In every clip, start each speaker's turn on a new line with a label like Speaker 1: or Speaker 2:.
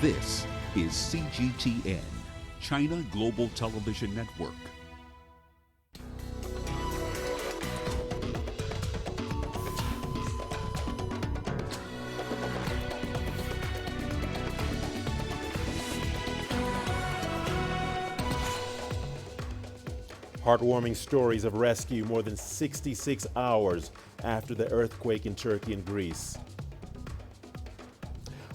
Speaker 1: This is CGTN, China Global Television Network.
Speaker 2: Heartwarming stories of rescue more than 66 hours after the earthquake in Turkey and Greece.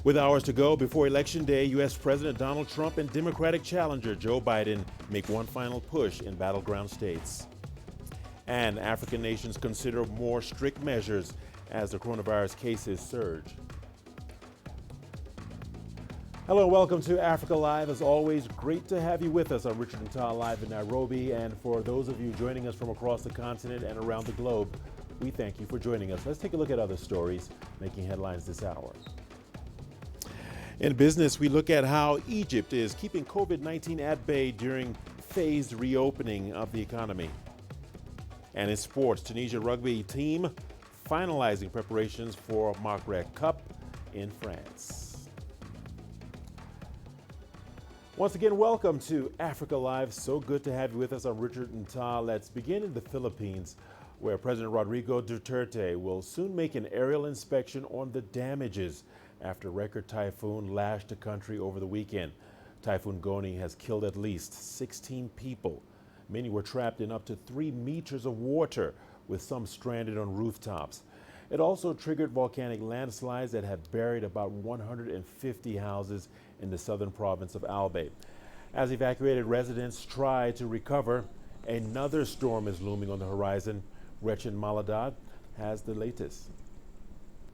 Speaker 2: With hours to go before Election Day, U.S. President Donald Trump and Democratic challenger Joe Biden make one final push in battleground states. And African nations consider more strict measures as the coronavirus cases surge. Hello and welcome to Africa Live. As always, great to have you with us. I'm Richard Nta live in Nairobi, and for those of you joining us from across the continent and around the globe, we thank you for joining us. Let's take a look at other stories making headlines this hour. In business, we look at how Egypt is keeping COVID-19 at bay during phased reopening of the economy. And in sports, Tunisia rugby team finalizing preparations for Maghreb Cup in France. Once again, welcome to Africa Live. So good to have you with us. I'm Richard Nta. Let's begin in the Philippines, where President Rodrigo Duterte will soon make an aerial inspection on the damages after record typhoon lashed the country over the weekend. Typhoon Goni has killed at least 16 people. Many were trapped in up to 3 meters of water, with some stranded on rooftops. It also triggered volcanic landslides that have buried about 150 houses in the southern province of Albay. As evacuated residents try to recover, another storm is looming on the horizon. Gretchen Maladad has the latest.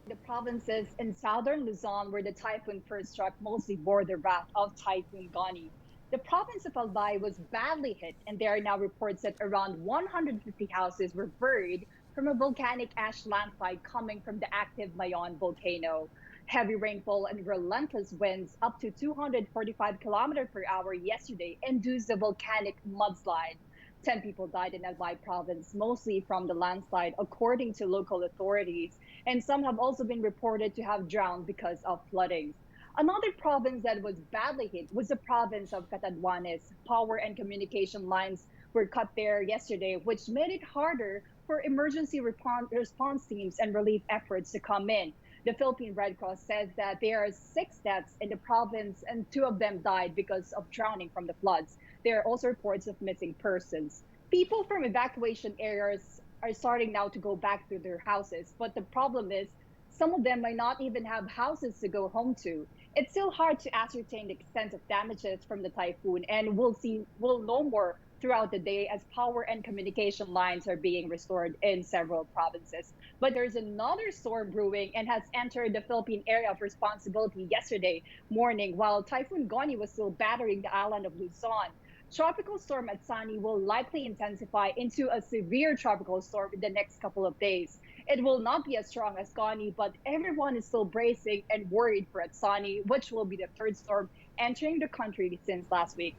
Speaker 3: The provinces in southern Luzon, where the typhoon first struck, mostly bore the wrath of Typhoon Goni. The province of Albay was badly hit, and there are now reports that around 150 houses were buried from a volcanic ash landslide coming from the active Mayon volcano. Heavy rainfall and relentless winds up to 245 kilometers per hour yesterday induced a volcanic mudslide. 10 people died in Albay province, mostly from the landslide, according to local authorities, and some have also been reported to have drowned because of flooding. Another province that was badly hit was the province of Catanduanes. Power and communication lines were cut there yesterday, which made it harder for emergency response teams and relief efforts to come in. The Philippine Red Cross says that there are 6 deaths in the province and 2 of them died because of drowning from the floods. There are also reports of missing persons. People from evacuation areas are starting now to go back to their houses, but the problem is some of them might not even have houses to go home to. It's still hard to ascertain the extent of damages from the typhoon, and we'll know more throughout the day as power and communication lines are being restored in several provinces. But there's another storm brewing and has entered the Philippine area of responsibility yesterday morning while Typhoon Goni was still battering the island of Luzon. Tropical storm Atsani will likely intensify into a severe tropical storm in the next couple of days. It will not be as strong as Goni, but everyone is still bracing and worried for Atsani, which will be the 3rd storm entering the country since last week.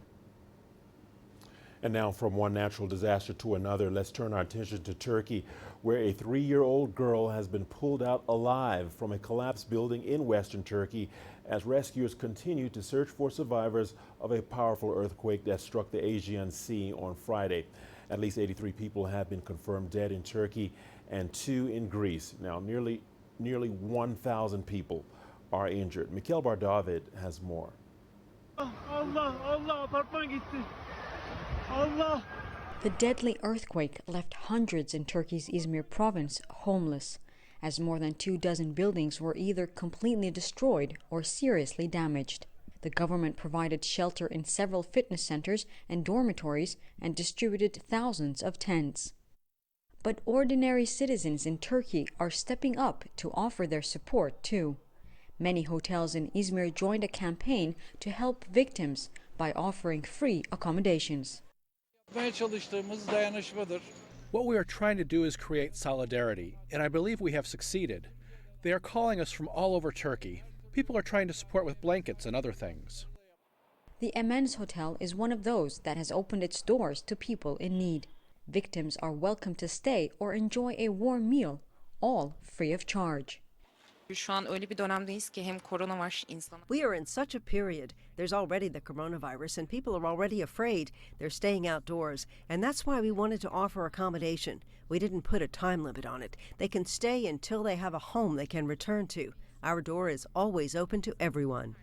Speaker 2: And now from one natural disaster to another, let's turn our attention to Turkey, where a 3-year-old girl has been pulled out alive from a collapsed building in western Turkey as rescuers continue to search for survivors of a powerful earthquake that struck the Aegean Sea on Friday. At least 83 people have been confirmed dead in Turkey and 2 in Greece. Now, nearly 1,000 people are injured. Mikhail Bardavid has more.
Speaker 4: The deadly earthquake left hundreds in Turkey's Izmir province homeless, as more than 24 buildings were either completely destroyed or seriously damaged. The government provided shelter in several fitness centers and dormitories and distributed thousands of tents. But ordinary citizens in Turkey are stepping up to offer their support too. Many hotels in Izmir joined a campaign to help victims by offering free accommodations.
Speaker 5: What we are trying to do is create solidarity, and I believe we have succeeded. They are calling us from all over Turkey. People are trying to support with blankets and other things.
Speaker 4: The Emens Hotel is one of those that has opened its doors to people in need. Victims are welcome to stay or enjoy a warm meal, all free of charge.
Speaker 6: Şu an öyle bir dönemdeyiz ki hem korona var insan.
Speaker 7: We are in such a period. There's already the coronavirus and people are already afraid. They're staying outdoors. And that's why we wanted to offer accommodation. We didn't put a time limit on it. They can stay until they have a home they can return to. Our door is always open to everyone.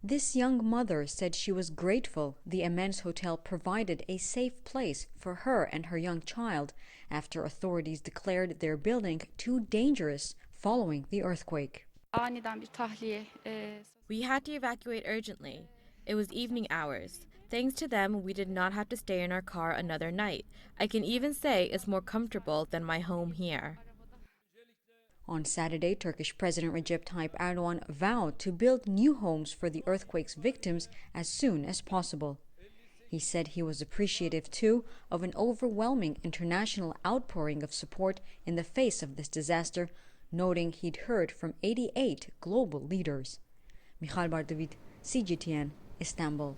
Speaker 4: This young mother said she was grateful the immense hotel provided a safe place for her and her young child after authorities declared their building too dangerous following the earthquake.
Speaker 8: We had to evacuate urgently. It was evening hours. Thanks to them, we did not have to stay in our car another night. I can even say it's more comfortable than my home here.
Speaker 4: On Saturday, Turkish President Recep Tayyip Erdogan vowed to build new homes for the earthquake's victims as soon as possible. He said he was appreciative, too, of an overwhelming international outpouring of support in the face of this disaster, noting he'd heard from 88 global leaders. Michal Bardavid, CGTN, Istanbul.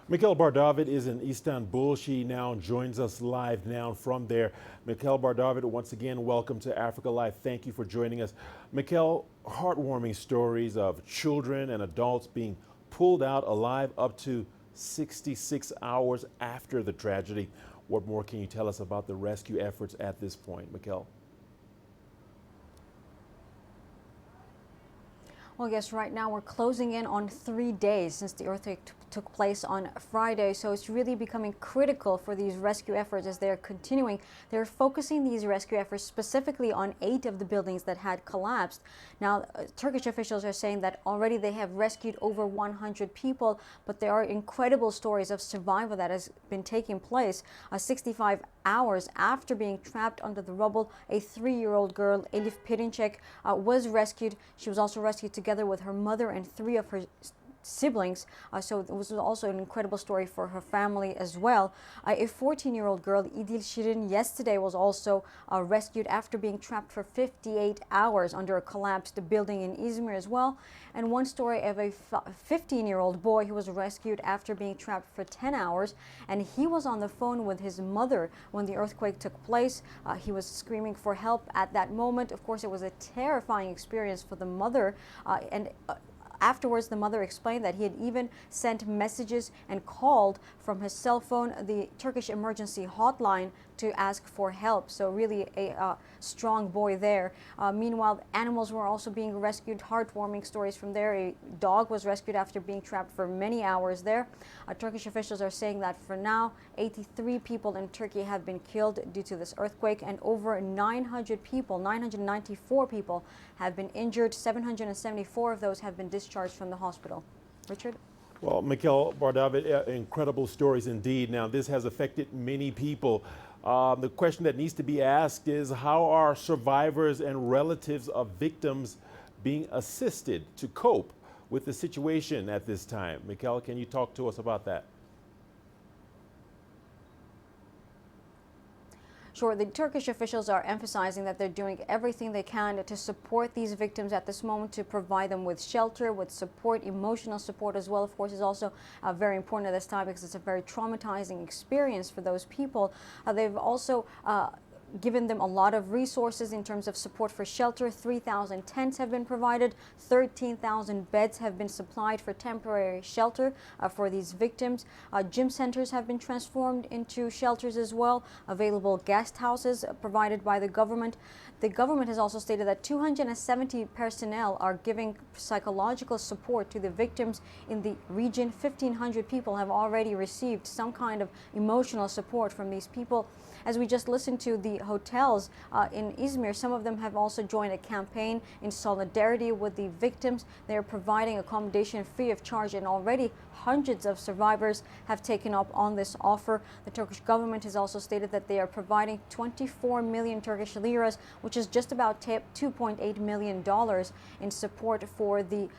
Speaker 2: Michal Bardavid is in Istanbul. She now joins us live now from there. Michal Bardavid, once again, welcome to Africa Live. Thank you for joining us. Michal, heartwarming stories of children and adults being pulled out alive up to 66 hours after the tragedy. What more can you tell us about the rescue efforts at this point, Michal?
Speaker 4: Well, yes, right now we're closing in on 3 days since the earthquake took place on Friday, so it's really becoming critical for these rescue efforts as they're continuing. They're focusing these rescue efforts specifically on 8 of the buildings that had collapsed. Now, Turkish officials are saying that already they have rescued over 100 people, but there are incredible stories of survival that has been taking place. 65 hours after being trapped under the rubble, a 3-year-old girl, Elif Perinçek, was rescued. She was also rescued together with her mother and 3 of her siblings, so it was also an incredible story for her family as well. A 14-year-old girl, Idil Shirin, yesterday was also rescued after being trapped for 58 hours under a collapsed building in Izmir as well. And one story of a 15-year-old boy who was rescued after being trapped for 10 hours, and he was on the phone with his mother when the earthquake took place. He was screaming for help at that moment. Of course, it was a terrifying experience for the mother, afterwards, the mother explained that he had even sent messages and called from his cell phone the Turkish emergency hotline to ask for help. So really a strong boy there. Meanwhile, animals were also being rescued. Heartwarming stories from there. A dog was rescued after being trapped for many hours there. Turkish officials are saying that for now, 83 people in Turkey have been killed due to this earthquake, and over 900 people, 994 people have been injured. 774 of those have been discharged from the hospital. Richard?
Speaker 2: Well, Michal Bardavid, incredible stories indeed. Now, this has affected many people. The question that needs to be asked is, how are survivors and relatives of victims being assisted to cope with the situation at this time? Michal, can you talk to us about that?
Speaker 4: Sure. The Turkish officials are emphasizing that they're doing everything they can to support these victims at this moment, to provide them with shelter, with support, emotional support as well, of course, is also very important at this time because it's a very traumatizing experience for those people. They've also given them a lot of resources in terms of support for shelter. 3,000 tents have been provided. 13,000 beds have been supplied for temporary shelter for these victims. Gym centers have been transformed into shelters as well. Available guest houses provided by the government. The government has also stated that 270 personnel are giving psychological support to the victims in the region. 1,500 people have already received some kind of emotional support from these people. As we just listened to the hotels in Izmir, some of them have also joined a campaign in solidarity with the victims. They are providing accommodation free of charge, and already hundreds of survivors have taken up on this offer. The Turkish government has also stated that they are providing 24 million Turkish liras, which is just about $2.8 million in support for the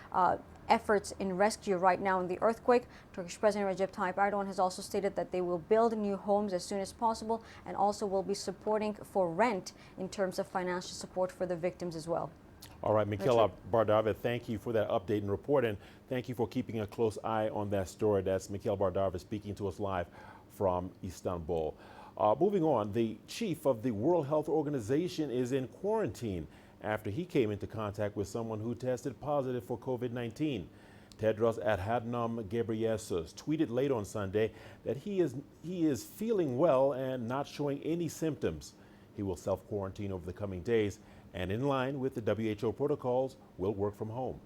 Speaker 4: efforts in rescue right now in the earthquake. Turkish President Recep Tayyip Erdogan has also stated that they will build new homes as soon as possible, and also will be supporting for rent in terms of financial support for the victims as well.
Speaker 2: All right, Michal Bardavid, thank you for that update and report, and thank you for keeping a close eye on that story. That's Michal Bardavid speaking to us live from Istanbul. Moving on, the chief of the World Health Organization is in quarantine after he came into contact with someone who tested positive for COVID-19. Tedros Adhanom Ghebreyesus tweeted late on Sunday that he is feeling well and not showing any symptoms. He will self-quarantine over the coming days and, in line with the WHO protocols, will work from home.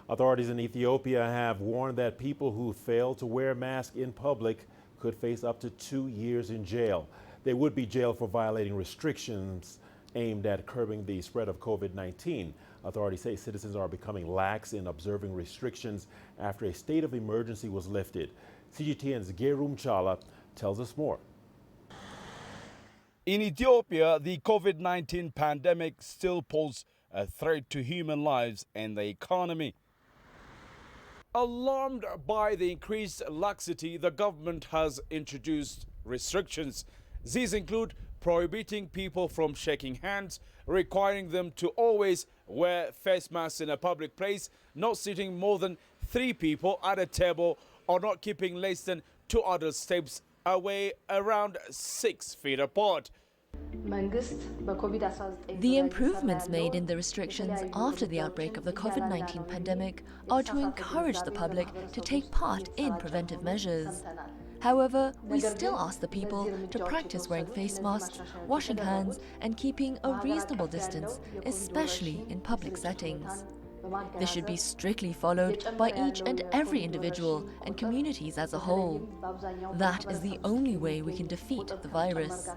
Speaker 2: Authorities in Ethiopia have warned that people who fail to wear masks in public could face up to 2 years in jail. They would be jailed for violating restrictions aimed at curbing the spread of COVID-19. Authorities say citizens are becoming lax in observing restrictions after a state of emergency was lifted. CGTN's Gerum Chala tells us more.
Speaker 9: In Ethiopia, the COVID-19 pandemic still poses a threat to human lives and the economy. Alarmed by the increased laxity, the government has introduced restrictions. These include prohibiting people from shaking hands, requiring them to always wear face masks in a public place, not sitting more than 3 people at a table, or not keeping less than 2 adult steps away around 6 feet apart.
Speaker 10: The improvements made in the restrictions after the outbreak of the COVID-19 pandemic are to encourage the public to take part in preventive measures. However, we still ask the people to practice wearing face masks, washing hands, and keeping a reasonable distance, especially in public settings. This should be strictly followed by each and every individual and communities as a whole. That is the only way we can defeat the virus.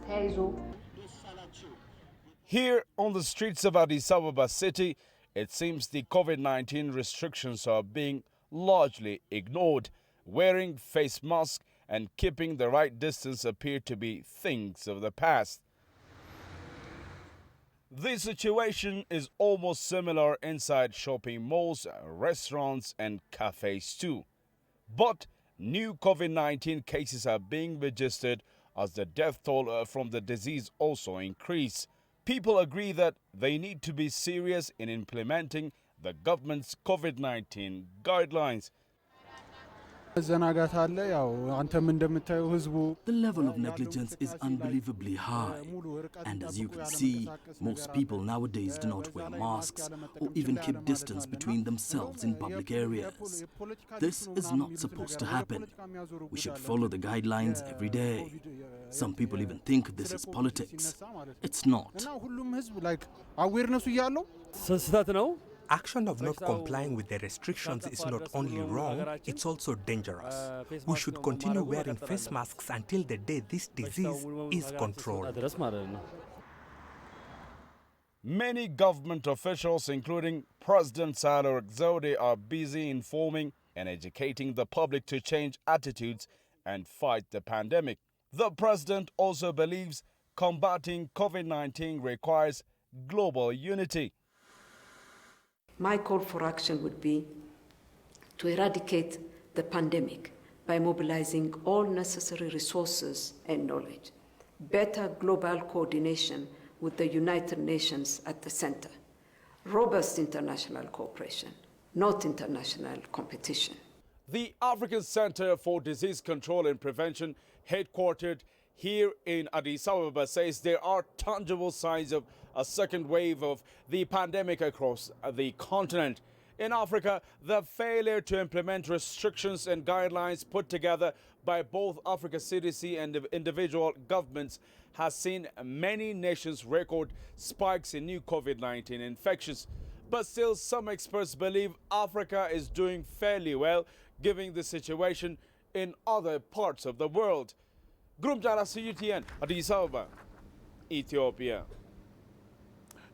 Speaker 9: Here on the streets of Addis Ababa city, it seems the COVID-19 restrictions are being largely ignored. Wearing face masks and keeping the right distance appear to be things of the past. The situation is almost similar inside shopping malls, restaurants and cafes too. But new COVID-19 cases are being registered as the death toll from the disease also increase. People agree that they need to be serious in implementing the government's COVID-19 guidelines.
Speaker 11: The level of negligence is unbelievably high, and as you can see, most people nowadays do not wear masks or even keep distance between themselves in public areas. This is not supposed to happen. We should follow the guidelines every day. Some people even think this is politics. It's not.
Speaker 12: Action of not complying with the restrictions is not only wrong, it's also dangerous. We should continue wearing face masks until the day this disease is controlled.
Speaker 9: Many government officials, including President Sahle Work, are busy informing and educating the public to change attitudes and fight the pandemic. The president also believes combating COVID-19 requires global unity.
Speaker 13: My call for action would be to eradicate the pandemic by mobilizing all necessary resources and knowledge, better global coordination with the United Nations at the center, robust international cooperation, not international competition.
Speaker 9: The African Center for Disease Control and Prevention, headquartered here in Addis Ababa, says there are tangible signs of a second wave of the pandemic across the continent. In Africa, the failure to implement restrictions and guidelines put together by both Africa CDC and individual governments has seen many nations record spikes in new COVID-19 infections. But still, some experts believe Africa is doing fairly well, given the situation in other parts of the world. Grumjara CGTN, Addis Ababa, Ethiopia.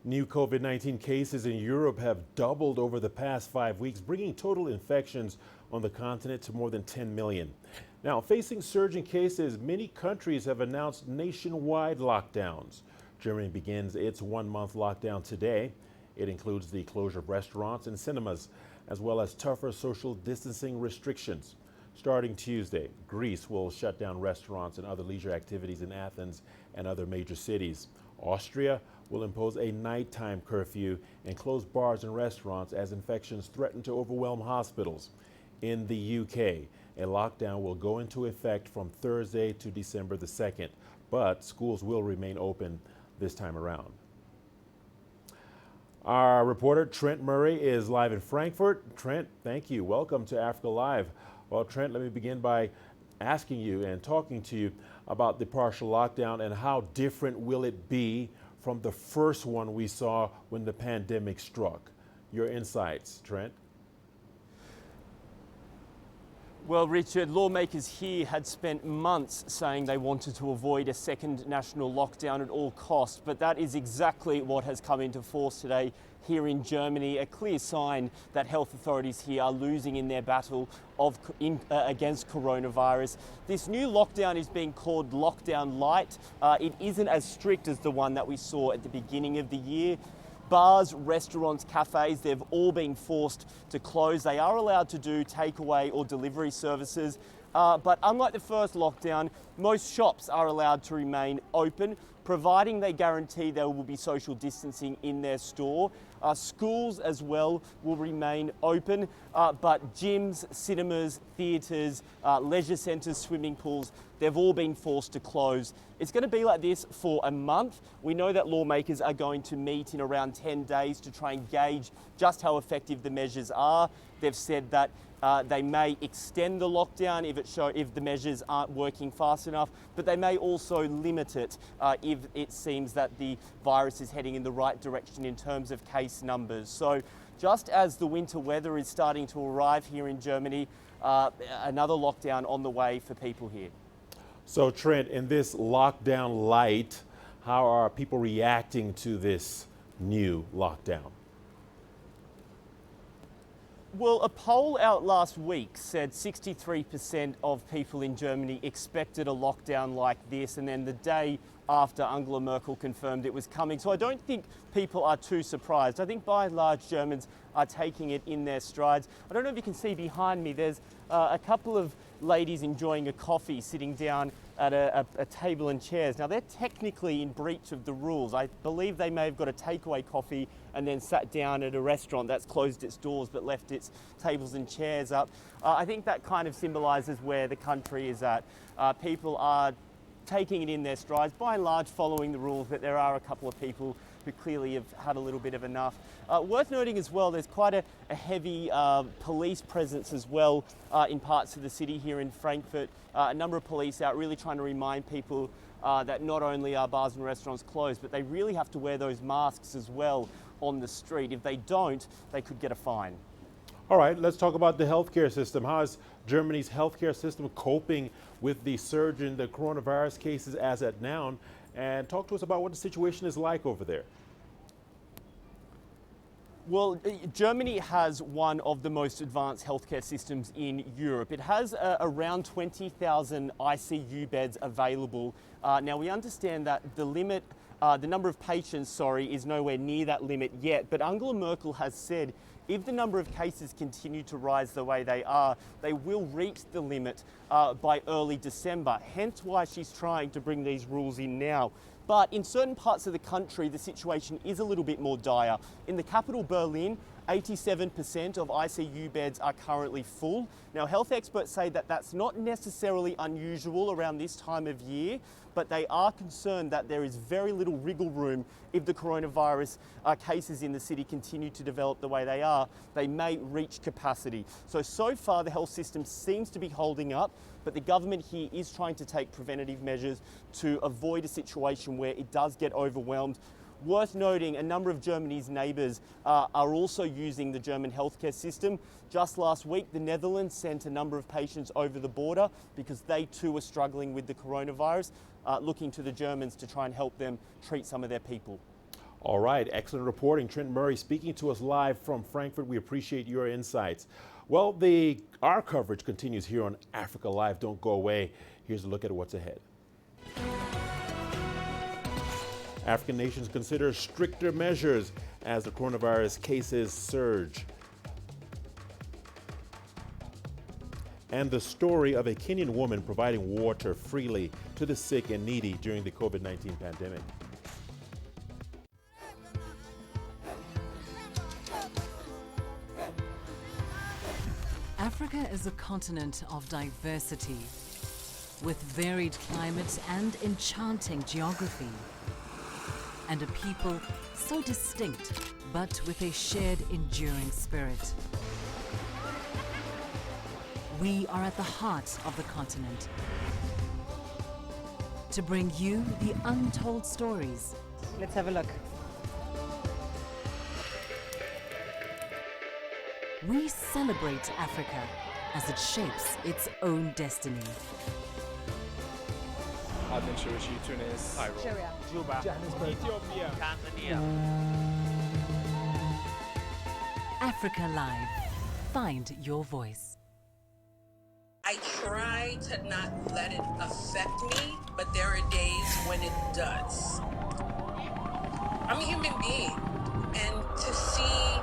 Speaker 2: New COVID-19 cases in Europe have doubled over the past 5 weeks, bringing total infections on the continent to more than 10 million. Now, facing surging cases, many countries have announced nationwide lockdowns. Germany begins its 1-month lockdown today. It includes the closure of restaurants and cinemas, as well as tougher social distancing restrictions. Starting Tuesday, Greece will shut down restaurants and other leisure activities in Athens and other major cities. Austria will impose a nighttime curfew and close bars and restaurants as infections threaten to overwhelm hospitals. In the UK, a lockdown will go into effect from Thursday to December the 2nd, but schools will remain open this time around. Our reporter Trent Murray is live in Frankfurt. Trent, thank you. Welcome to Africa Live. Well, Trent, let me begin by asking you and talking to you about the partial lockdown and how different will it be from the first one we saw when the pandemic struck. Your insights, Trent.
Speaker 14: Well, Richard, lawmakers here had spent months saying they wanted to avoid a second national lockdown at all costs, but that is exactly what has come into force today here in Germany, a clear sign that health authorities here are losing in their battle against coronavirus. This new lockdown is being called Lockdown Light. It isn't as strict as the one that we saw at the beginning of the year. Bars, restaurants, cafes, they've all been forced to close. They are allowed to do takeaway or delivery services, but unlike the first lockdown, most shops are allowed to remain open, providing they guarantee there will be social distancing in their store. Schools as well will remain open, but gyms, cinemas, theatres, leisure centres, swimming pools, they've all been forced to close. It's going to be like this for a month. We know that lawmakers are going to meet in around 10 days to try and gauge just how effective the measures are. They've said that they may extend the lockdown if the measures aren't working fast enough, but they may also limit it if it seems that the virus is heading in the right direction in terms of case numbers. So just as the winter weather is starting to arrive here in Germany, another lockdown on the way for people here.
Speaker 2: So Trent, in this lockdown light, how are people reacting to this new lockdown?
Speaker 14: Well, a poll out last week said 63% of people in Germany expected a lockdown like this, and then the day after Angela Merkel confirmed it was coming. So I don't think people are too surprised. I think by and large Germans are taking it in their strides. I don't know if you can see behind me, there's a couple of ladies enjoying a coffee sitting down at a table and chairs. Now they're technically in breach of the rules. I believe they may have got a takeaway coffee and then sat down at a restaurant that's closed its doors but left its tables and chairs up. I think that kind of symbolises where the country is at. People are taking it in their strides, by and large following the rules, but there are a couple of people who clearly have had a little bit of enough. Worth noting as well, there's quite a heavy police presence as well in parts of the city here in Frankfurt. A number of police out really trying to remind people that not only are bars and restaurants closed, but they really have to wear those masks as well on the street. If they don't, they could get a fine.
Speaker 2: All right, let's talk about the healthcare system. How is Germany's healthcare system coping with the surge in the coronavirus cases as at now? And talk to us about what the situation is like over there.
Speaker 14: Well, Germany has one of the most advanced healthcare systems in Europe. It has around 20,000 ICU beds available. Now, we understand that the limit, the number of patients, is nowhere near that limit yet. But Angela Merkel has said if the number of cases continue to rise the way they are, they will reach the limit by early December. Hence why she's trying to bring these rules in now. But in certain parts of the country, the situation is a little bit more dire. In the capital, Berlin, 87% of ICU beds are currently full. Now, health experts say that that's not necessarily unusual around this time of year, but they are concerned that there is very little wriggle room if the coronavirus cases in the city continue to develop the way they are. They may reach capacity. So far the health system seems to be holding up, but the government here is trying to take preventative measures to avoid a situation where it does get overwhelmed. Worth noting, a number of Germany's neighbours are also using the German healthcare system. Just last week, the Netherlands sent a number of patients over the border because they too were struggling with the coronavirus, looking to the Germans to try and help them treat some of their people.
Speaker 2: All right, excellent reporting. Trent Murray speaking to us live from Frankfurt. We appreciate your insights. Well, our coverage continues here on Africa Live. Don't go away. Here's a look at what's ahead. African nations consider stricter measures as the coronavirus cases surge. And the story of a Kenyan woman providing water freely to the sick and needy during the COVID-19 pandemic.
Speaker 15: Africa is a continent of diversity, with varied climates and enchanting geography. and a people so distinct, but with a shared enduring spirit. We are at the heart of the continent to bring you the untold stories.
Speaker 16: Let's have a look.
Speaker 15: We celebrate Africa as it shapes its own destiny.
Speaker 17: Tunis, Cairo,
Speaker 16: Juba,
Speaker 17: Johannesburg, Ethiopia, Tanzania.
Speaker 15: AfricaLive. Find your voice.
Speaker 18: I try to not let it affect me, but there are days when it does. I'm a human being, and to see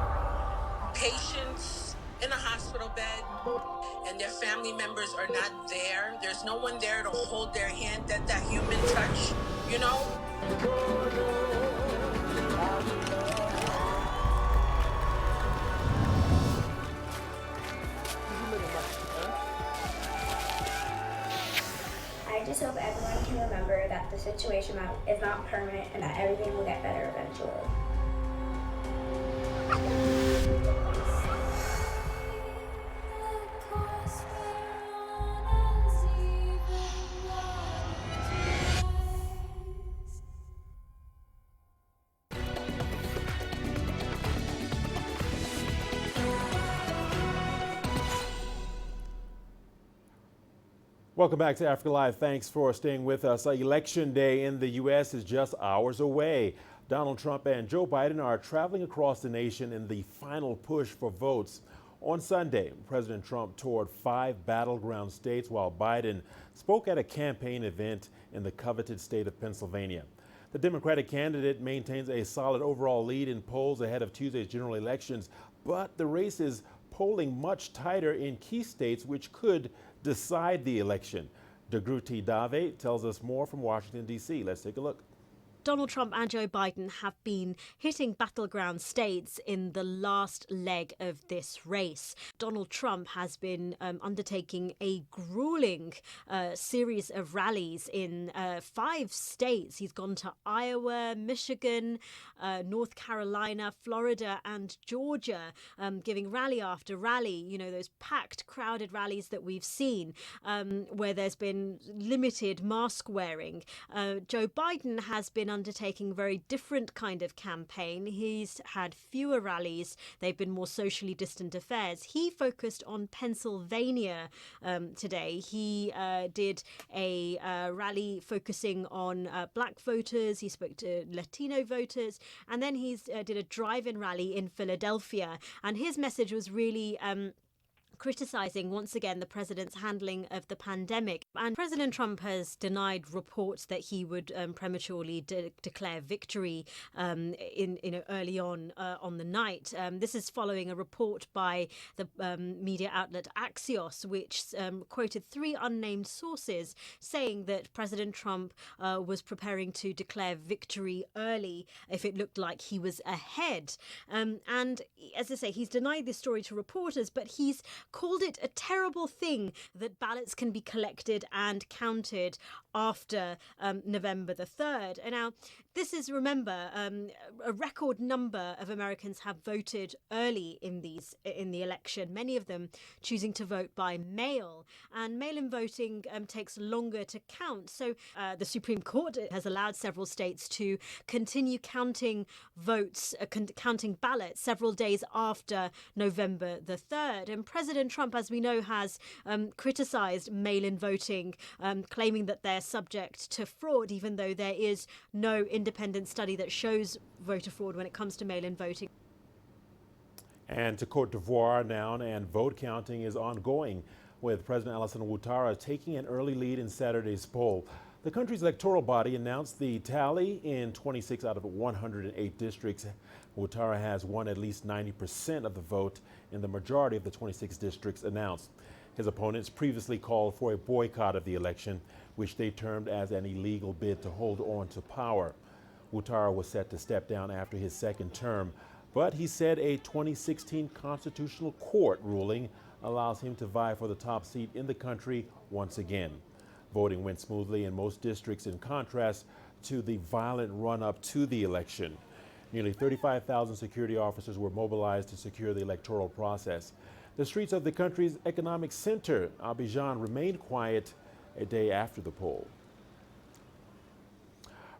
Speaker 18: patients in a hospital bed and their family members are not there, there's no one there to hold their hand, that human touch, you know?
Speaker 19: I just hope everyone can remember that the situation is not permanent and that everything will get better eventually.
Speaker 2: Welcome back to Africa Live. Thanks for staying with us. Election day in the U.S. is just hours away. Donald Trump and Joe Biden are traveling across the nation in the final push for votes. On Sunday, President Trump toured 5 battleground states while Biden spoke at a campaign event in the coveted state of Pennsylvania. The Democratic candidate maintains a solid overall lead in polls ahead of Tuesday's general elections, but the race is polling much tighter in key states which could decide the election. Richard Nta tells us more from Washington, D.C. Let's take a look.
Speaker 20: Donald Trump and Joe Biden have been hitting battleground states in the last leg of this race. Donald Trump has been undertaking a grueling series of rallies in 5 states. He's gone to Iowa, Michigan, North Carolina, Florida and Georgia, giving rally after rally, you know, those packed, crowded rallies that we've seen where there's been limited mask wearing. Joe Biden has been undertaking a very different kind of campaign. He's had fewer rallies. They've been more socially distant affairs. He focused on Pennsylvania today. He did a rally focusing on black voters. He spoke to Latino voters. And then he's did a drive-in rally in Philadelphia. And his message was really criticising once again the president's handling of the pandemic. And President Trump has denied reports that he would prematurely declare victory early on the night. This is following a report by the media outlet Axios, which quoted 3 unnamed sources saying that President Trump was preparing to declare victory early if it looked like he was ahead. And as I say, he's denied this story to reporters, but he's called it a terrible thing that ballots can be collected and counted after November the 3rd. And now, this is, remember, a record number of Americans have voted early in the election, many of them choosing to vote by mail. And mail-in voting takes longer to count. So the Supreme Court has allowed several states to continue counting votes, counting ballots several days after November the 3rd. And President Trump, as we know, has criticised mail-in voting, claiming that they're subject to fraud, even though there is no independent study that shows voter fraud when it comes to mail-in voting.
Speaker 2: And to Cote d'Ivoire now, and vote counting is ongoing, with President Alassane Ouattara taking an early lead in Saturday's poll. The country's electoral body announced the tally in 26 out of 108 districts. Ouattara has won at least 90% of the vote in the majority of the 26 districts announced. His opponents previously called for a boycott of the election, which they termed as an illegal bid to hold on to power. Ouattara was set to step down after his second term, but he said a 2016 constitutional court ruling allows him to vie for the top seat in the country once again. Voting went smoothly in most districts. In contrast, to the violent run-up to the election. Nearly 35,000 security officers were mobilized to secure the electoral process. The streets of the country's economic center, Abidjan, remained quiet a day after the poll.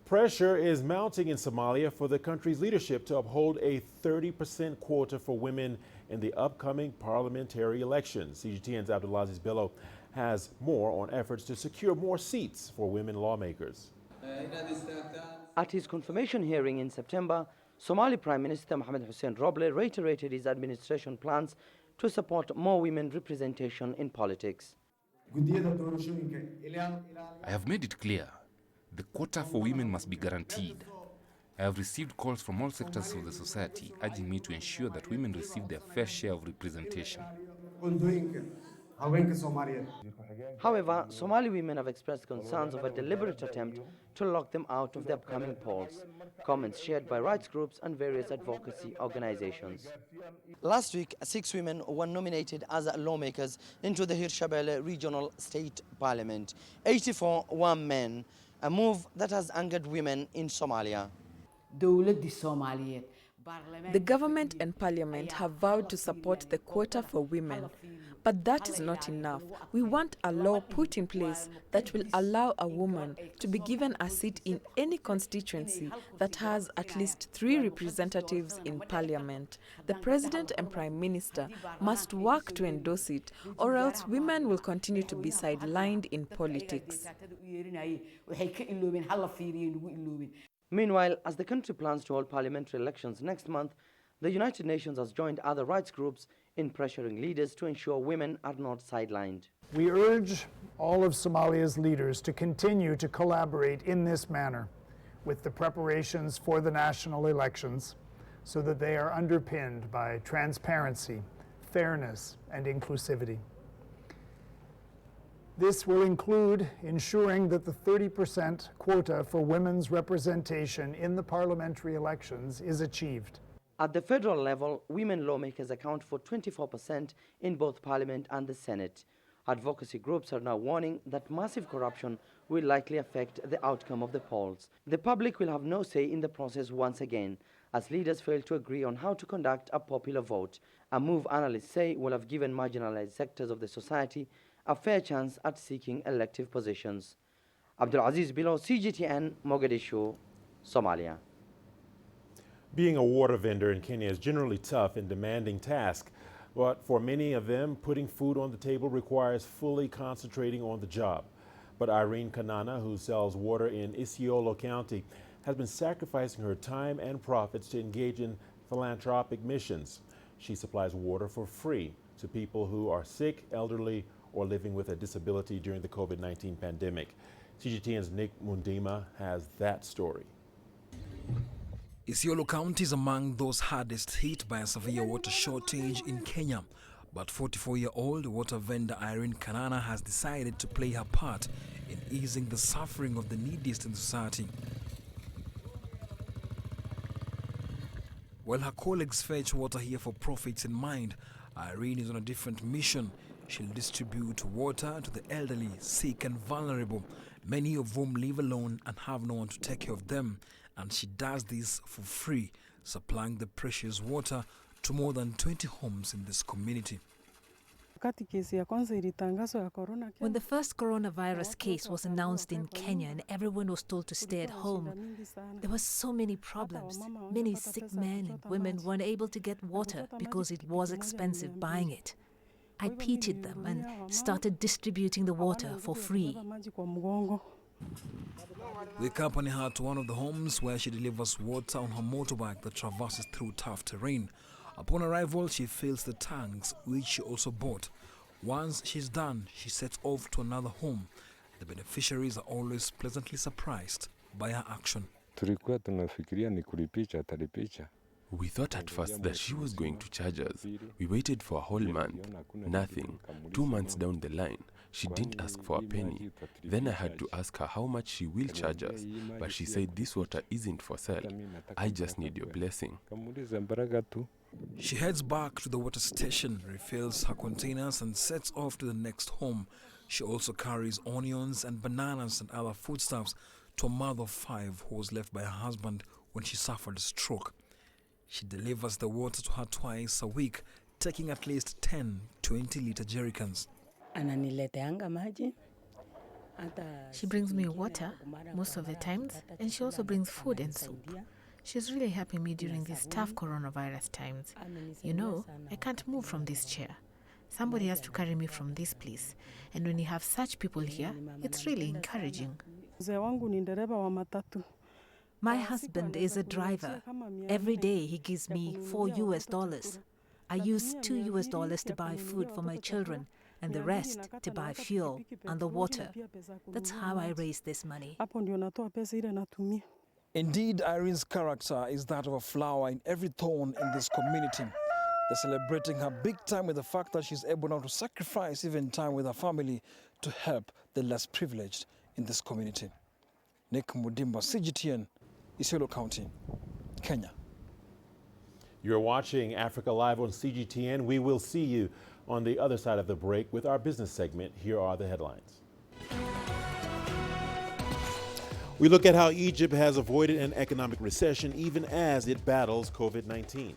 Speaker 2: Pressure is mounting in Somalia for the country's leadership to uphold a 30% quota for women in the upcoming parliamentary elections. CGTN's Abdulaziz Bello has more on efforts to secure more seats for women lawmakers.
Speaker 16: At his confirmation hearing in September, Somali Prime Minister Mohamed Hussein Roble reiterated his administration plans to support more women representation in politics.
Speaker 21: I have made it clear the quota for women must be guaranteed. I have received calls from all sectors of the society urging me to ensure that women receive their fair share of representation.
Speaker 16: However, Somali women have expressed concerns of a deliberate attempt to lock them out of the upcoming polls, comments shared by rights groups and various advocacy organizations. Last week, 6 women were nominated as lawmakers into the Hirshabelle Regional State Parliament. 84 were men, a move that has angered women in Somalia.
Speaker 22: The government and parliament have vowed to support the quota for women, but that is not enough. We want a law put in place that will allow a woman to be given a seat in any constituency that has at least 3 representatives in parliament. The president and prime minister must work to endorse it, or else women will continue to be sidelined in politics.
Speaker 16: Meanwhile, as the country plans to hold parliamentary elections next month, the United Nations has joined other rights groups in pressuring leaders to ensure women are not sidelined.
Speaker 23: We urge all of Somalia's leaders to continue to collaborate in this manner with the preparations for the national elections so that they are underpinned by transparency, fairness, and inclusivity. This will include ensuring that the 30% quota for women's representation in the parliamentary elections is achieved.
Speaker 16: At the federal level, women lawmakers account for 24% in both Parliament and the Senate. Advocacy groups are now warning that massive corruption will likely affect the outcome of the polls. The public will have no say in the process once again, as leaders fail to agree on how to conduct a popular vote, a move analysts say will have given marginalized sectors of the society a fair chance at seeking elective positions. Abdulaziz Bello, CGTN, Mogadishu, Somalia.
Speaker 2: Being a water vendor in Kenya is generally tough and demanding task, but for many of them, putting food on the table requires fully concentrating on the job. But Irene Kanana, who sells water in Isiolo County, has been sacrificing her time and profits to engage in philanthropic missions. She supplies water for free to people who are sick, elderly, or living with a disability during the COVID-19 pandemic. CGTN's Nick Mundima has that story.
Speaker 24: Isiolo County is among those hardest hit by a severe water shortage in Kenya. But 44-year-old water vendor Irene Kanana has decided to play her part in easing the suffering of the neediest in society. While her colleagues fetch water here for profits in mind, Irene is on a different mission. She'll distribute water to the elderly, sick and vulnerable, many of whom live alone and have no one to take care of them. And she does this for free, supplying the precious water to more than 20 homes in this community.
Speaker 25: When the first coronavirus case was announced in Kenya and everyone was told to stay at home, there were so many problems. Many sick men and women weren't able to get water because it was expensive buying it. I pitied them and started distributing the water for free.
Speaker 24: We accompany her to one of the homes where she delivers water on her motorbike that traverses through tough terrain. Upon arrival, she fills the tanks, which she also bought. Once she's done, she sets off to another home. The beneficiaries are always pleasantly surprised by her action.
Speaker 26: We thought at first that she was going to charge us. We waited for a whole month. Nothing. 2 months down the line, she didn't ask for a penny. Then I had to ask her how much she will charge us. But she said this water isn't for sale. I just need your blessing.
Speaker 24: She heads back to the water station, refills her containers and sets off to the next home. She also carries onions and bananas and other foodstuffs to a mother of 5 who was left by her husband when she suffered a stroke. She delivers the water to her twice a week, taking at least 10 20-liter jerrycans.
Speaker 1: She brings me water most of the times, and she also brings food and soup. She's really helping me during these tough coronavirus times. You know, I can't move from this chair. Somebody has to carry me from this place. And when you have such people here, it's really encouraging.
Speaker 25: My husband is a driver. Every day he gives me $4. I use $2 to buy food for my children, and the rest to buy fuel and the water. That's how I raise this money.
Speaker 24: Indeed, Irene's character is that of a flower in every thorn in this community. They're celebrating her big time with the fact that she's able now to sacrifice even time with her family to help the less privileged in this community. Nick Mudimba, CGTN, Isiolo County, Kenya.
Speaker 2: You're watching Africa Live on CGTN. We will see you on the other side of the break with our business segment. Here are the headlines. We look at how Egypt has avoided an economic recession even as it battles COVID-19.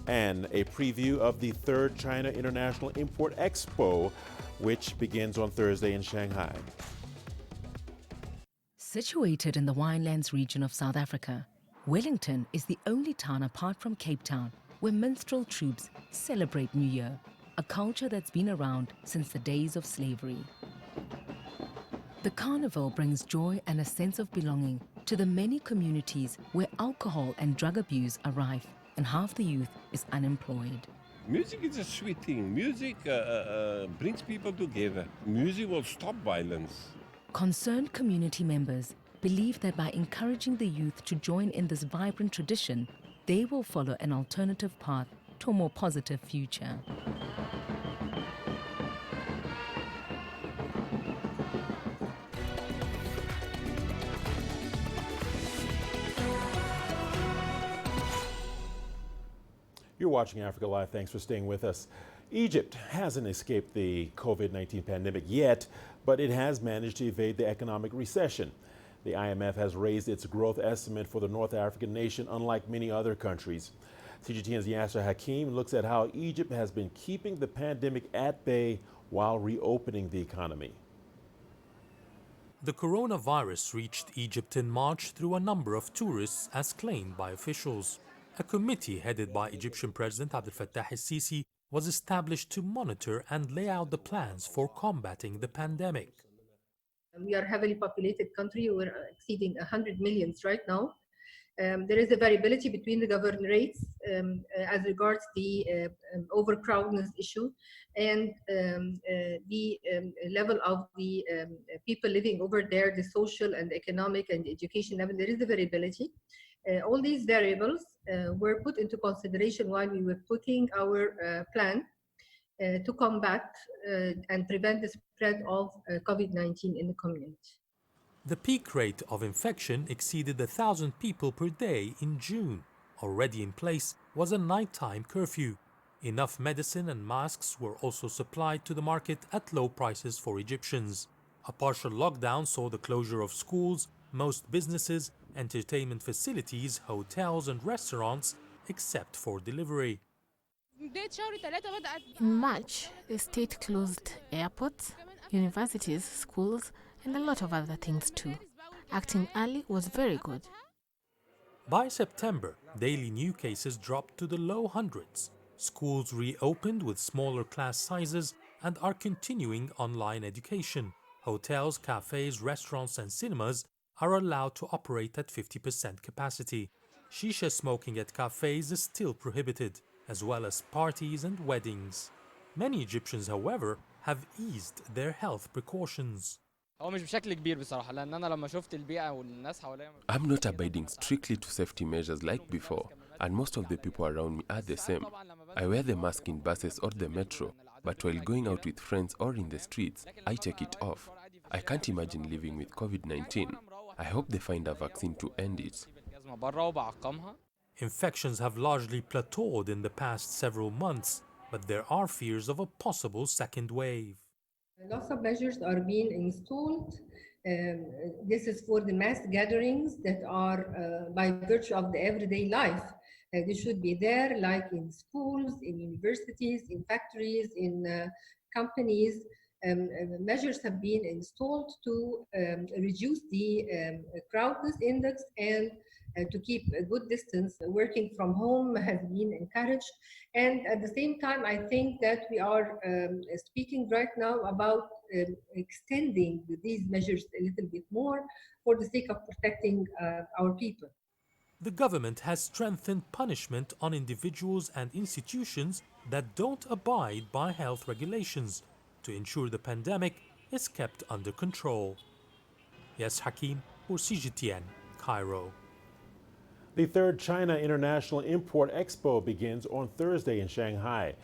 Speaker 2: And a preview of the 3rd China International Import Expo, which begins on Thursday in Shanghai.
Speaker 3: Situated in the winelands region of South Africa, Wellington is the only town apart from Cape Town where minstrel troops celebrate New Year, a culture that's been around since the days of slavery. The carnival brings joy and a sense of belonging to the many communities where alcohol and drug abuse are rife and half the youth is unemployed.
Speaker 5: Music is a sweet thing. Music brings people together. Music will stop violence.
Speaker 3: Concerned community members believe that by encouraging the youth to join in this vibrant tradition, they will follow an alternative path to a more positive future.
Speaker 2: You're watching Africa Live. Thanks for staying with us. Egypt hasn't escaped the COVID-19 pandemic yet, but it has managed to evade the economic recession. The IMF has raised its growth estimate for the North African nation, unlike many other countries. CGTN's Yasser Hakim looks at how Egypt has been keeping the pandemic at bay while reopening the economy.
Speaker 6: The coronavirus reached Egypt in March through a number of tourists, as claimed by officials. A committee headed by Egyptian President Abdel Fattah el-Sisi was established to monitor and lay out the plans for combating the pandemic.
Speaker 7: We are a heavily populated country. We're exceeding 100 million right now. There is a variability between the government rates as regards the overcrowdedness issue and the level of the people living over there, the social and economic and education level. There is a variability. All these variables were put into consideration while we were putting our plan to combat and prevent the spread of COVID-19 in the community.
Speaker 6: The peak rate of infection exceeded 1,000 people per day in June. Already in place was a nighttime curfew. Enough medicine and masks were also supplied to the market at low prices for Egyptians. A partial lockdown saw the closure of schools, most businesses, entertainment facilities, hotels and restaurants, except for delivery.
Speaker 1: In March, the state closed airports, universities, schools, and a lot of other things too. Acting early was very good.
Speaker 6: By September, daily new cases dropped to the low hundreds. Schools reopened with smaller class sizes and are continuing online education. Hotels, cafes, restaurants and cinemas are allowed to operate at 50% capacity. Shisha smoking at cafes is still prohibited, as well as parties and weddings. Many Egyptians, however, have eased their health precautions.
Speaker 26: I'm not abiding strictly to safety measures like before, and most of the people around me are the same. I wear the mask in buses or the metro, but while going out with friends or in the streets, I take it off. I can't imagine living with COVID-19. I hope they find a vaccine to end it.
Speaker 6: Infections have largely plateaued in the past several months, but there are fears of a possible second wave.
Speaker 7: Lots of measures are being installed This is for the mass gatherings that are by virtue of the everyday life. They should be there, like in schools, in universities, in factories, in companies. Measures have been installed to reduce the crowdness index and to keep a good distance. Working from home has been encouraged. And at the same time, I think that we are speaking right now about extending these measures a little bit more for the sake of protecting our people.
Speaker 6: The government has strengthened punishment on individuals and institutions that don't abide by health regulations to ensure the pandemic is kept under control. Yes, Hakim for CGTN, Cairo.
Speaker 2: The third China International Import Expo begins on Thursday in Shanghai.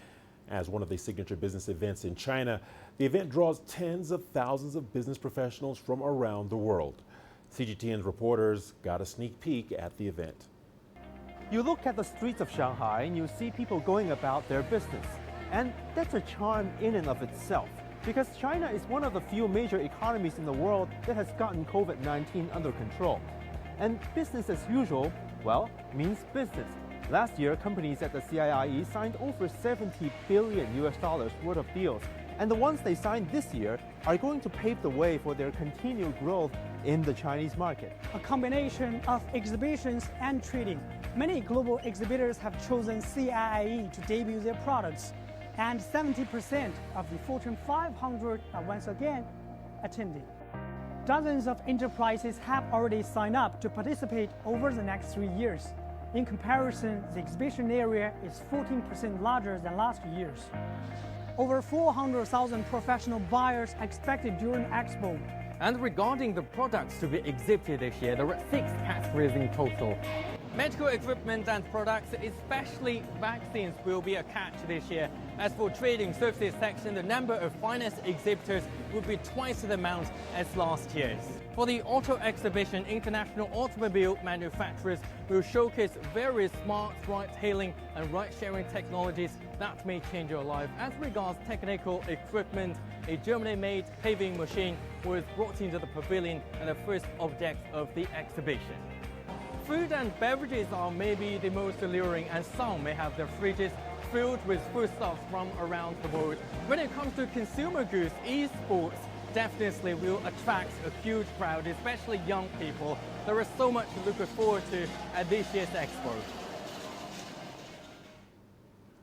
Speaker 2: As one of the signature business events in China, the event draws tens of thousands of business professionals from around the world. CGTN's reporters got a sneak peek at the event.
Speaker 4: You look at the streets of Shanghai and you see people going about their business. And that's a charm in and of itself, because China is one of the few major economies in the world that has gotten COVID-19 under control. And business as usual, well, means business. Last year, companies at the CIIE signed over $70 billion worth of deals. And the ones they signed this year are going to pave the way for their continued growth in the Chinese market.
Speaker 8: A combination of exhibitions and trading. Many global exhibitors have chosen CIIE to debut their products, and 70% of the Fortune 500 are once again attending. Dozens of enterprises have already signed up to participate over the next 3 years. In comparison, the exhibition area is 14% larger than last year's. Over 400,000 professional buyers are expected during Expo.
Speaker 4: And regarding the products to be exhibited this year, there are 6 categories in total. Medical equipment and products, especially vaccines, will be a catch this year. As for trading services section, the number of finance exhibitors will be twice the amount as last year's. For the auto exhibition, international automobile manufacturers will showcase various smart ride-hailing and ride-sharing technologies that may change your life. As regards technical equipment, a Germany-made paving machine was brought into the pavilion and the first object of the exhibition. Food and beverages are maybe the most alluring, and some may have their fridges filled with foodstuffs from around the world. When it comes to consumer goods, esports definitely will attract a huge crowd, especially young people. There is so much to look forward to at this year's Expo.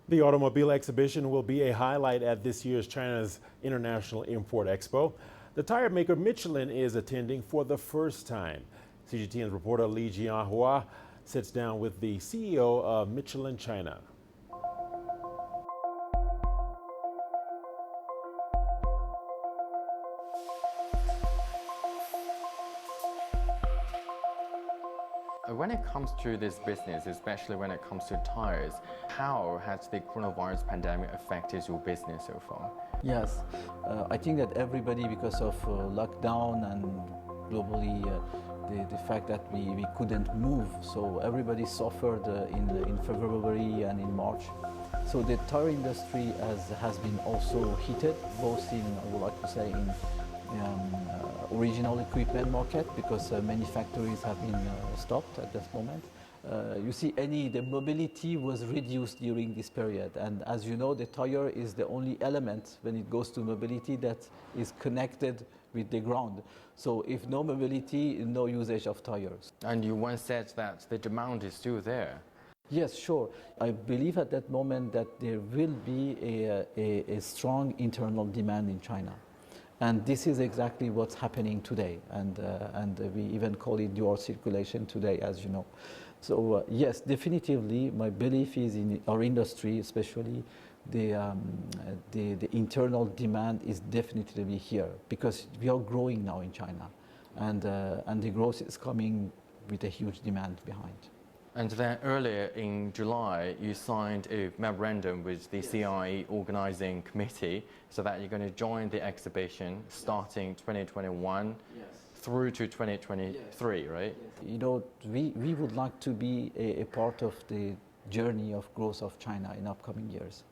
Speaker 2: The automobile exhibition will be a highlight at this year's China's International Import Expo. The tire maker Michelin is attending for the first time. CGTN's reporter Li Jianhua sits down with the CEO of Michelin China.
Speaker 10: When it comes to this business, especially when it comes to tires, how has the coronavirus pandemic affected your business so far?
Speaker 11: Yes, I think that everybody, because of lockdown and globally the fact that we couldn't move, so everybody suffered in February and in March. So the tire industry has been also heated, both in, I would like to say, in original equipment market, because many factories have been stopped at this moment. You see, the mobility was reduced during this period, and as you know, the tire is the only element when it goes to mobility that is connected with the ground. So if no mobility, no usage of tires.
Speaker 10: And you once said that the demand is still there.
Speaker 11: Yes, sure. I believe at that moment that there will be a strong internal demand in China. And this is exactly what's happening today. And we even call it dual circulation today, as you know. So yes, definitively, my belief is in our industry, especially the internal demand is definitely here, because we are growing now in China, and the growth is coming with a huge demand behind.
Speaker 10: And then earlier in July, you signed a memorandum with the CIIE organizing committee so that you're going to join the exhibition starting 2021 through to 2023, right?
Speaker 11: You know, we would like to be a part of the journey of growth of China in upcoming years.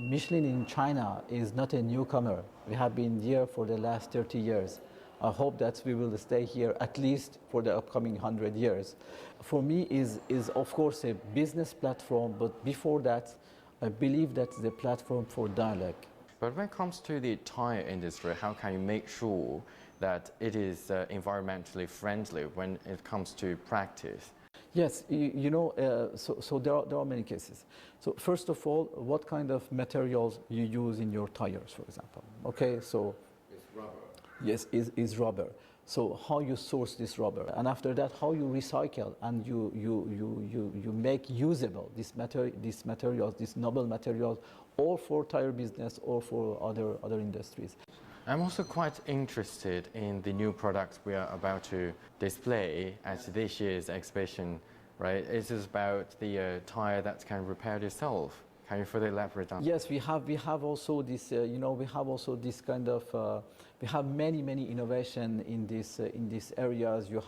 Speaker 11: Michelin in China is not a newcomer. We have been here for the last 30 years. I hope that we will stay here at least for the upcoming 100 years. For me is of course a business platform, but before that, I believe that's the platform for dialogue.
Speaker 10: But when it comes to the tire industry, how can you make sure that it is environmentally friendly when it comes to practice?
Speaker 11: Yes, so there are many cases. So first of all, what kind of materials you use in your tires, for example? Okay, so
Speaker 10: it's rubber.
Speaker 11: Yes, is rubber. So how you source this rubber, and after that, how you recycle and you make usable these materials, these noble materials, or for tire business or for other industries.
Speaker 10: I'm also quite interested in the new products we are about to display at this year's exhibition, right? It is about the tire that can repair itself. Can you further elaborate on?
Speaker 11: Yes, we have also this. We have also this kind of. We have many innovation in these areas. You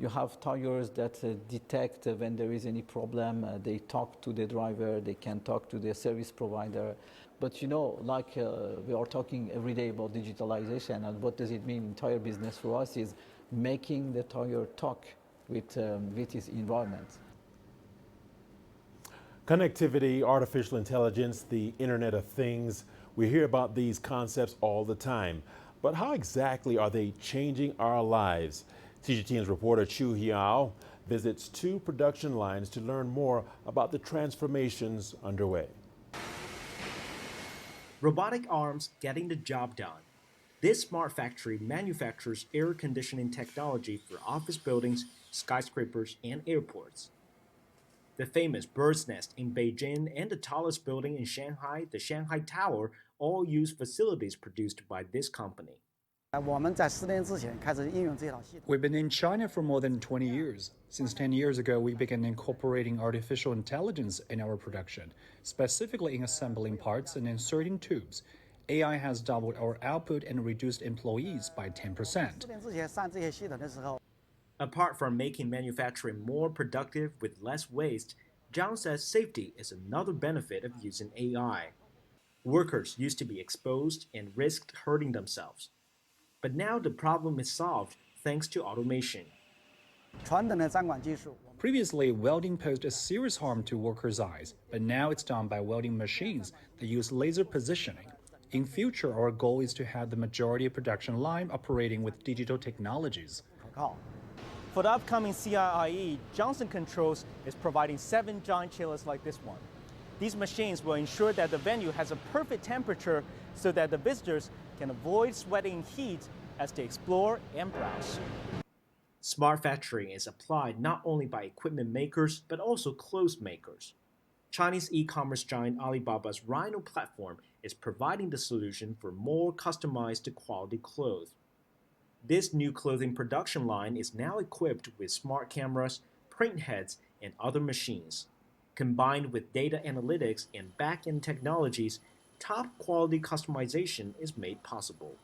Speaker 11: have tires that detect when there is any problem. They talk to the driver. They can talk to the service provider. But like we are talking every day about digitalization, and what does it mean in tire business for us is making the tire talk with its environment.
Speaker 2: Connectivity, artificial intelligence, the Internet of Things. We hear about these concepts all the time. But how exactly are they changing our lives? CGTN's reporter Chu Hiao visits 2 production lines to learn more about the transformations underway.
Speaker 9: Robotic arms getting the job done. This smart factory manufactures air conditioning technology for office buildings, skyscrapers, and airports. The famous bird's nest in Beijing and the tallest building in Shanghai, the Shanghai Tower, all use facilities produced by this company.
Speaker 12: We've been in China for more than 20 years. Since 10 years ago, we began incorporating artificial intelligence in our production, specifically in assembling parts and inserting tubes. AI has doubled our output and reduced employees by 10%.
Speaker 9: Apart from making manufacturing more productive with less waste, Zhang says safety is another benefit of using AI. Workers used to be exposed and risked hurting themselves. But now the problem is solved thanks to automation.
Speaker 12: Previously, welding posed a serious harm to workers' eyes, but now it's done by welding machines that use laser positioning. In future, our goal is to have the majority of production line operating with digital technologies.
Speaker 9: For the upcoming CIIE, Johnson Controls is providing 7 giant chillers like this one. These machines will ensure that the venue has a perfect temperature so that the visitors can avoid sweating heat as they explore and browse. Smart factoring is applied not only by equipment makers, but also clothes makers. Chinese e-commerce giant Alibaba's Rhino platform is providing the solution for more customized quality clothes. This new clothing production line is now equipped with smart cameras, print heads, and other machines. Combined with data analytics and back-end technologies, top-quality customization is made possible.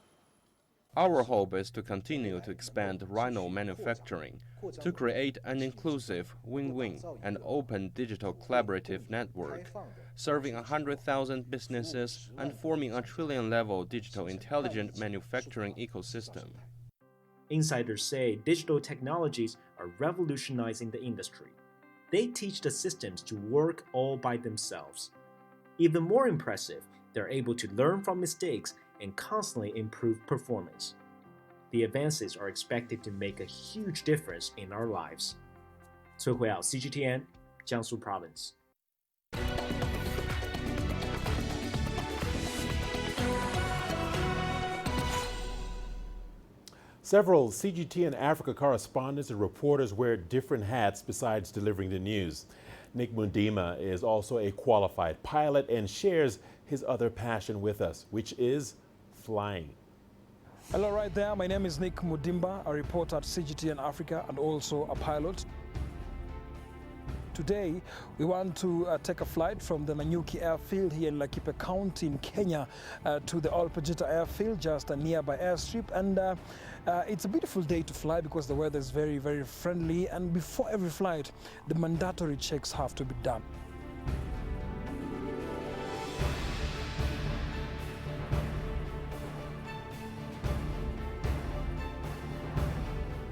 Speaker 13: Our hope is to continue to expand Rhino manufacturing, to create an inclusive, win-win, and open digital collaborative network, serving 100,000 businesses and forming a trillion-level digital intelligent manufacturing ecosystem.
Speaker 9: Insiders say digital technologies are revolutionizing the industry. They teach the systems to work all by themselves. Even more impressive, they're able to learn from mistakes and constantly improve performance. The advances are expected to make a huge difference in our lives. Cui Huiyao, CGTN, Jiangsu Province.
Speaker 2: Several CGTN Africa correspondents and reporters wear different hats besides delivering the news. Nick Mundima is also a qualified pilot and shares his other passion with us, which is flying.
Speaker 14: Hello right there, my name is Nick Mundimba, a reporter at CGTN Africa and also a pilot. Today, we want to take a flight from the Nanyuki airfield here in Laikipia County in Kenya to the Olpejita airfield, just a nearby airstrip. And it's a beautiful day to fly because the weather is very, very friendly. And before every flight, the mandatory checks have to be done.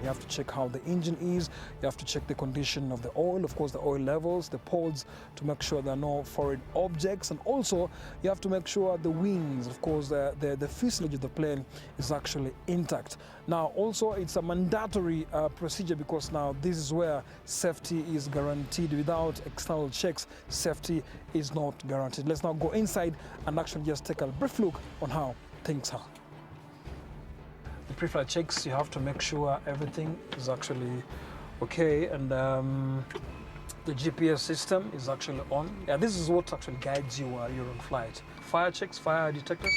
Speaker 14: You have to check how the engine is. You have to check the condition of the oil, of course, the oil levels, the ports, to make sure there are no foreign objects. And also, you have to make sure the wings, of course, the fuselage of the plane is actually intact. Now, also, it's a mandatory procedure because now this is where safety is guaranteed. Without external checks, safety is not guaranteed. Let's now go inside and actually just take a brief look on how things are. The pre-flight checks, you have to make sure everything is actually okay, and the GPS system is actually on. Yeah, this is what actually guides you while you're on flight. Fire checks, fire detectors,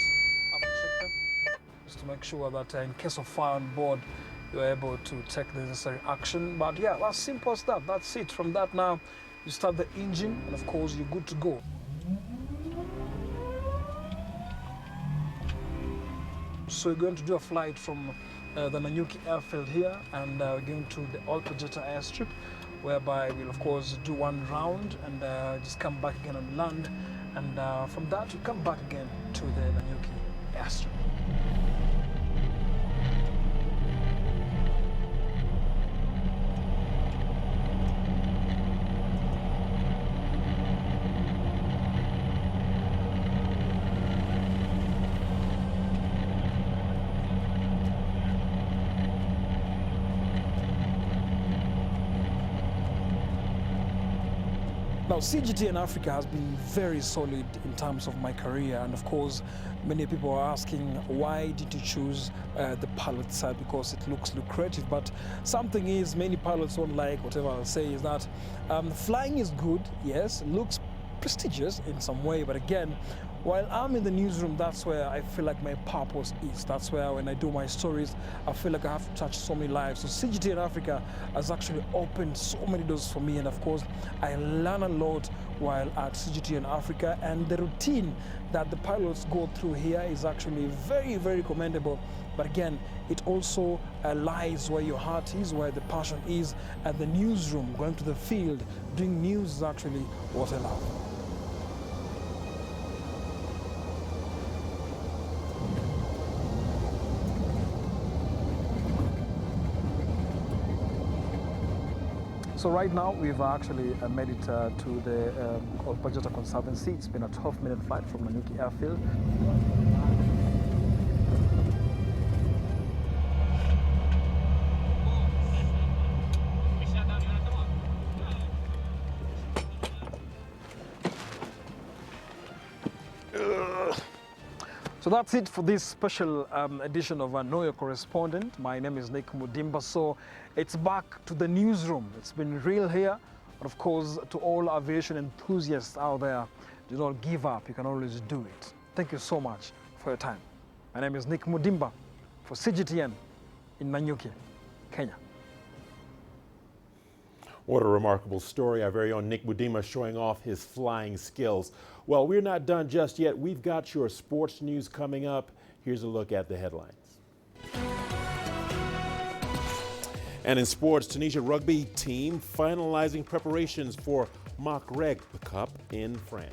Speaker 14: have to check them just to make sure that in case of fire on board, you're able to take the necessary action. But yeah, as simple as that. That's it. From that now, you start the engine, and of course, you're good to go. So we're going to do a flight from the Nanyuki airfield here, and we're going to the Alpajeta airstrip, whereby we'll of course do one round and just come back again and land, and from that we come back again to the Nanyuki airstrip. Now, CGTN Africa has been very solid in terms of my career, and of course, many people are asking, why did you choose the pilot side? Because it looks lucrative, but something is, many pilots won't like, whatever I'll say is that flying is good, yes, looks prestigious in some way, but again, while I'm in the newsroom, that's where I feel like my purpose is. That's where when I do my stories, I feel like I have to touch so many lives. So CGTN Africa has actually opened so many doors for me, and of course, I learn a lot while at CGTN Africa, and the routine that the pilots go through here is actually very, very commendable. But again, it also lies where your heart is, where the passion is. At the newsroom, going to the field, doing news is actually what I love. So right now we've actually made it to the Alpajeta Conservancy. It's been a 12-minute flight from Nanyuki airfield. So that's it for this special edition of Know Your Correspondent. My name is Nick Mudimba. So it's back to the newsroom. It's been real here. And of course, to all aviation enthusiasts out there, do not give up. You can always do it. Thank you so much for your time. My name is Nick Mudimba for CGTN in Nanyuki, Kenya.
Speaker 2: What a remarkable story. Our very own Nick Mudimba showing off his flying skills. Well, we're not done just yet. We've got your sports news coming up. Here's a look at the headlines. And in sports, Tunisia rugby team finalizing preparations for Maghreb Cup in France.